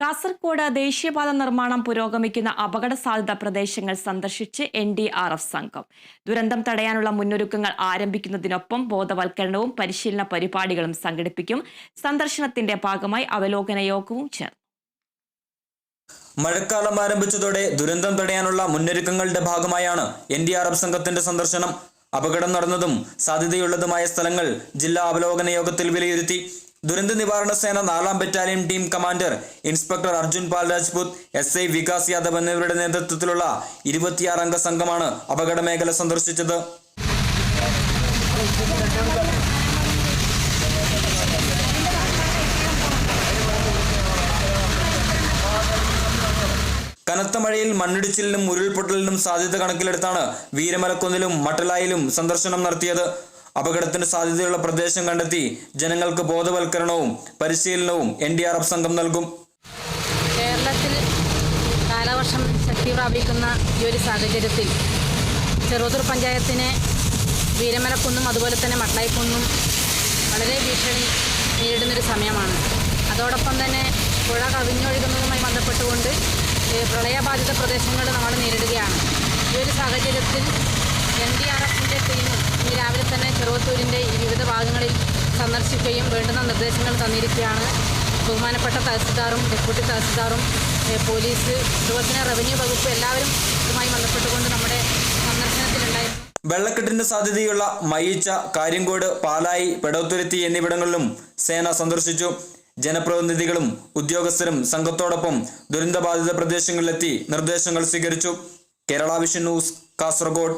കാസർഗോഡ് ദേശീയപാത നിർമ്മാണം പുരോഗമിക്കുന്ന അപകട സാധ്യത പ്രദേശങ്ങൾ സന്ദർശിച്ച് NDRF സംഘം. ദുരന്തം തടയാനുള്ള മുന്നൊരുക്കങ്ങൾ ആരംഭിക്കുന്നതിനൊപ്പം ബോധവൽക്കരണവും പരിശീലന പരിപാടികളും സംഘടിപ്പിക്കും. സന്ദർശനത്തിന്റെ ഭാഗമായി അവലോകന യോഗവും ചേർന്നു. മഴക്കാലം ആരംഭിച്ചതോടെ ദുരന്തം തടയാനുള്ള മുന്നൊരുക്കങ്ങളുടെ ഭാഗമായാണ് NDRF സംഘത്തിന്റെ സന്ദർശനം. അപകടം നടന്നതും സാധ്യതയുള്ളതുമായ സ്ഥലങ്ങൾ ജില്ലാ അവലോകന യോഗത്തിൽ വിലയിരുത്തി. ദുരന്ത നിവാരണ സേന 4ാം battalion team commander inspector Arjun പാൽ രാജ്പുത്, SI വികാസ് യാദവ് എന്നിവരുടെ നേതൃത്വത്തിലുള്ള 26 അംഗ സംഘമാണ് അപകട മേഖല സന്ദർശിച്ചത്. കനത്ത മഴയിൽ മണ്ണിടിച്ചിലിനും ഉരുൾപൊട്ടലിനും സാധ്യത കണക്കിലെടുത്താണ് വീരമലക്കുന്നിലും മട്ടലായിലും സന്ദർശനം നടത്തിയത്. അപകടത്തിന് സാധ്യതയുള്ള പ്രദേശം കണ്ടെത്തി ജനങ്ങൾക്ക് ബോധവൽക്കരണവും പരിശീലനവും NDRF സംഘം നൽകും. കേരളത്തിൽ കാലവർഷം ശക്തി പ്രാപിക്കുന്ന ഈ ഒരു സാഹചര്യത്തിൽ ചെറുതൂർ പഞ്ചായത്തിനെ വീരമലക്കുന്നും അതുപോലെ തന്നെ മട്ടലായിക്കുന്നും വളരെ ഭീഷണി നേരിടുന്നൊരു സമയമാണ്. അതോടൊപ്പം തന്നെ പുഴ കവിഞ്ഞൊഴുകുന്നതുമായി ബന്ധപ്പെട്ടുകൊണ്ട് പ്രളയബാധിത പ്രദേശങ്ങൾ നമ്മൾ നേരിടുകയാണ്. ഈ ഒരു സാഹചര്യത്തിൽ NDRFിൻ്റെ ടീം ഇന്ന് രാവിലെ തന്നെ ചെറുവത്തൂരിൻ്റെ ഈ വിവിധ ഭാഗങ്ങളിൽ സന്ദർശിക്കുകയും വേണ്ടുന്ന നിർദ്ദേശങ്ങൾ തന്നിരിക്കുകയാണ്. ബഹുമാനപ്പെട്ട തഹസിൽദാറും ഡെപ്യൂട്ടി തഹസിൽദാറും പോലീസ്, അതുപോലെ തന്നെ റവന്യൂ വകുപ്പ് എല്ലാവരും ഇതുമായി ബന്ധപ്പെട്ടുകൊണ്ട് നമ്മുടെ സന്ദർശനത്തിലുണ്ടായിരുന്നു. വെള്ളക്കെട്ടിന് സാധ്യതയുള്ള മയ്യിച്ച, കാര്യങ്കോട്, പാലായി, പെടോത്തുരുത്തി എന്നിവിടങ്ങളിലും സേന സന്ദർശിച്ചു. ജനപ്രതിനിധികളും ഉദ്യോഗസ്ഥരും സംഘത്തോടൊപ്പം ദുരന്തബാധിത പ്രദേശങ്ങളിലെത്തി നിർദ്ദേശങ്ങൾ സ്വീകരിച്ചു. Kerala vision news, Kasaragod.